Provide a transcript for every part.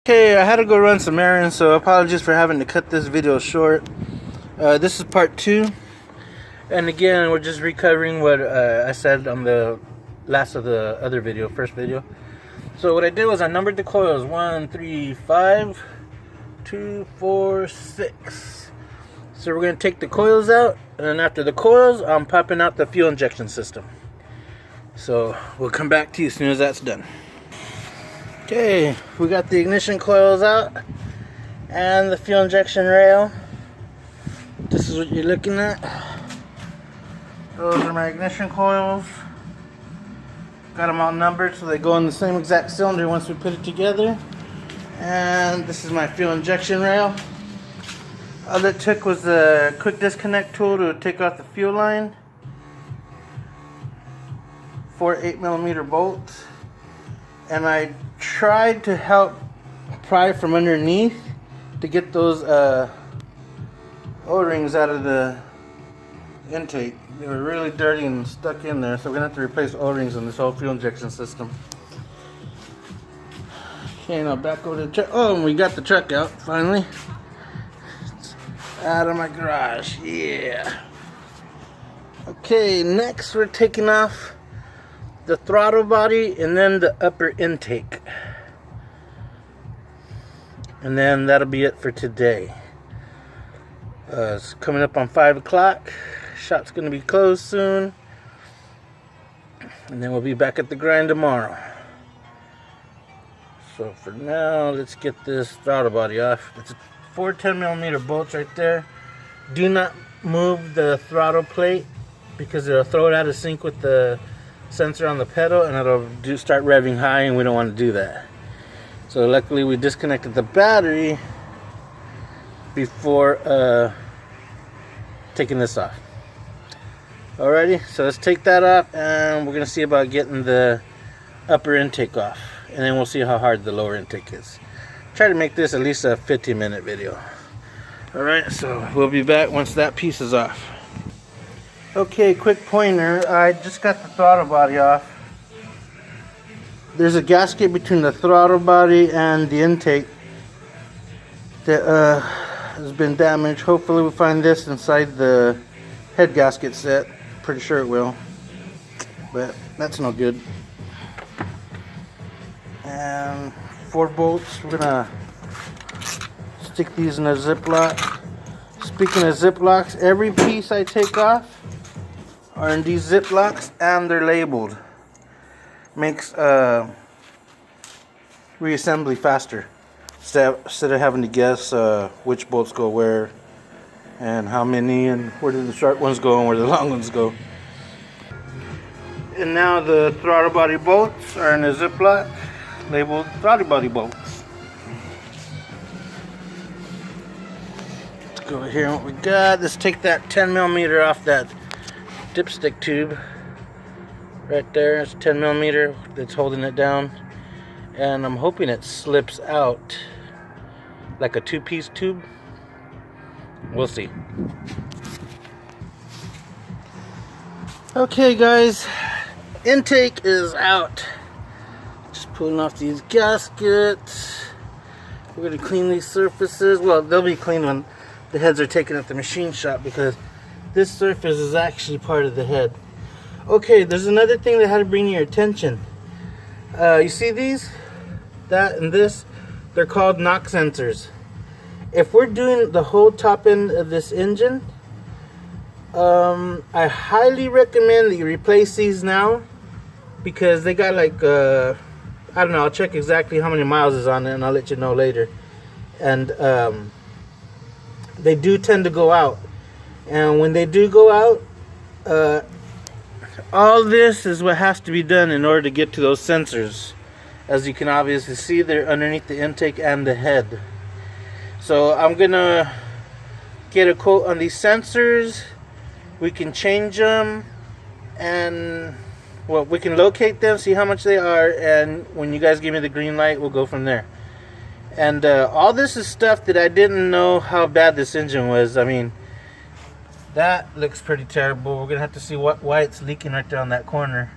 Okay, I had to go run some errands, so apologies for having to cut this video short. This is part 2, and again, we're just recovering what I said on the last of the other video, first video. So what I did was I numbered the coils: 1, 3, 5, 2, 4, 6. So we're going to take the coils out, and then after the coils, I'm popping out the fuel injection system. So we'll come back to you as soon as that's done. Okay, we got the ignition coils out and the fuel injection rail. This is what you're looking at. Those are my ignition coils. Got them all numbered so they go in the same exact cylinder once we put it together. And this is my fuel injection rail. All it took was a quick disconnect tool to take off the fuel line. 4 8mm bolts. And I tried to help pry from underneath to get those O-rings out of the intake. They were really dirty and stuck in there, so we're gonna have to replace O-rings on this whole fuel injection system. Okay, now back over to the truck. Oh, and we got the truck out finally. It's out of my garage. Yeah. Okay, next we're taking off the throttle body and then the upper intake, and then that'll be it for today. It's coming up on 5 o'clock. Shop's gonna be closed soon, and then we'll be back at the grind tomorrow. So for now, let's get this throttle body off. It's 4 10mm bolts right there. Do not move the throttle plate because it'll throw it out of sync with the sensor on the pedal, and it'll start revving high, and we don't want to do that. So luckily we disconnected the battery before taking this off. Alrighty, so let's take that off, and we're gonna see about getting the upper intake off, and then we'll see how hard the lower intake is. Try to make this at least a 15-minute video. Alright, so we'll be back once that piece is off. Okay, quick pointer. I just got the throttle body off. There's a gasket between the throttle body and the intake that has been damaged. Hopefully we'll find this inside the head gasket set. Pretty sure it will, but that's no good. And 4 bolts. We're gonna stick these in a Ziploc. Speaking of Ziplocs, every piece I take off are in these Ziplocs, and they're labeled. Makes reassembly faster instead of having to guess which bolts go where and how many and where do the short ones go and where the long ones go. And now the throttle body bolts are in a Ziploc labeled throttle body bolts. Let's go over here and what we got. Let's take that 10mm off that dipstick tube right there. It's 10mm that's holding it down, and I'm hoping it slips out like a 2-piece tube. We'll see. Okay guys, intake is out. Just pulling off these gaskets. We're gonna clean these surfaces. Well, they'll be clean when the heads are taken at the machine shop, because this surface is actually part of the head. Okay, there's another thing that had to bring your attention. You see these? That and this? They're called knock sensors. If we're doing the whole top end of this engine, I highly recommend that you replace these now, because they got like, I don't know, I'll check exactly how many miles is on it and I'll let you know later. And they do tend to go out. And when they do go out, all this is what has to be done in order to get to those sensors. As you can obviously see, they're underneath the intake and the head. So I'm gonna get a quote on these sensors. We can change them, and well, we can locate them, see how much they are, and when you guys give me the green light, we'll go from there. And all this is stuff that I didn't know how bad this engine was. I mean, that looks pretty terrible. We're gonna have to see why it's leaking right there on that corner.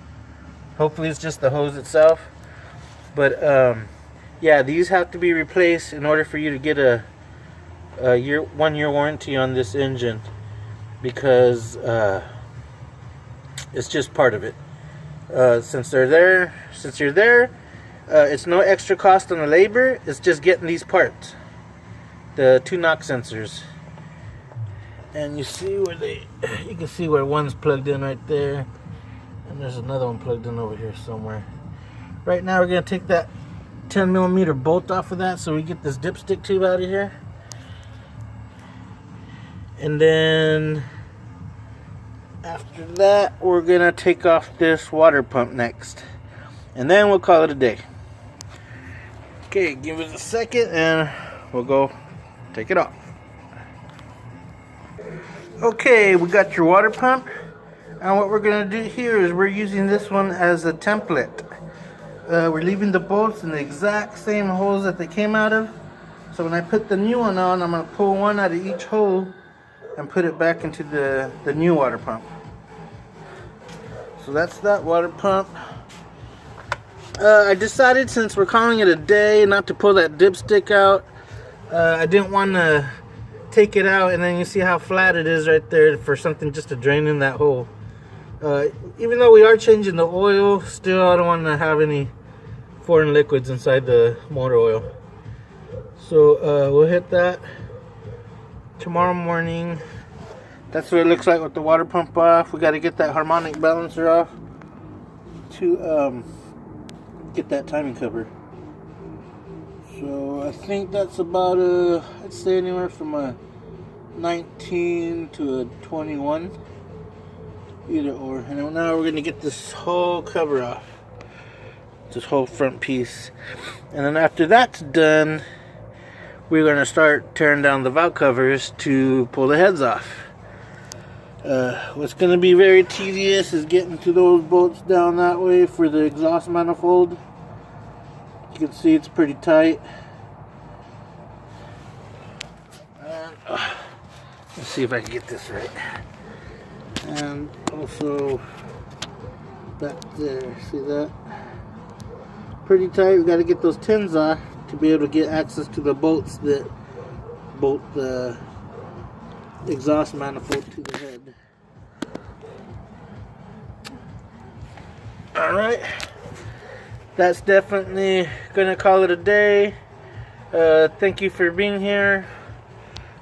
Hopefully it's just the hose itself. But yeah, these have to be replaced in order for you to get a 1-year warranty on this engine, because it's just part of it. Since you're there, it's no extra cost on the labor. It's just getting these parts, the 2 knock sensors. And you see where you can see where one's plugged in right there, and there's another one plugged in over here somewhere. Right now we're gonna take that 10mm bolt off of that so we get this dipstick tube out of here. And then after that, we're gonna take off this water pump next, and then we'll call it a day. Okay, give us a second and we'll go take it off. Okay, we got your water pump, and what we're gonna do here is we're using this one as a template. We're leaving the bolts in the exact same holes that they came out of. So when I put the new one on, I'm gonna pull one out of each hole and put it back into the new water pump. So that's that water pump. I decided, since we're calling it a day, not to pull that dipstick out. I didn't want to take it out and then you see how flat it is right there for something just to drain in that hole. Even though we are changing the oil, still I don't want to have any foreign liquids inside the motor oil. So we'll hit that tomorrow morning. That's what it looks like with the water pump off. We got to get that harmonic balancer off to get that timing cover. So I think that's about I'd say anywhere from a 19 to a 21, either or. And now we're gonna get this whole cover off, this whole front piece, and then after that's done, we're gonna start tearing down the valve covers to pull the heads off. What's gonna be very tedious is getting to those bolts down that way for the exhaust manifold. You can see it's pretty tight. And, let's see if I can get this right. And also back there, see that? Pretty tight. We got to get those tins off to be able to get access to the bolts that bolt the exhaust manifold to the head. Alright, that's definitely gonna call it a day. Thank you for being here.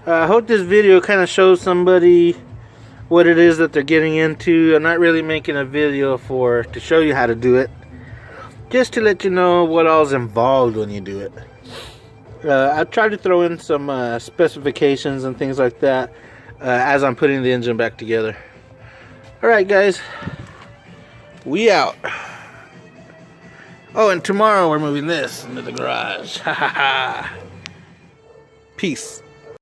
I hope this video kind of shows somebody what it is that they're getting into. I'm not really making a video to show you how to do it, just to let you know what all's involved when you do it. I've tried to throw in some specifications and things like that as I'm putting the engine back together. Alright guys, we out. Oh, and tomorrow we're moving this into the garage. Ha ha ha. Peace.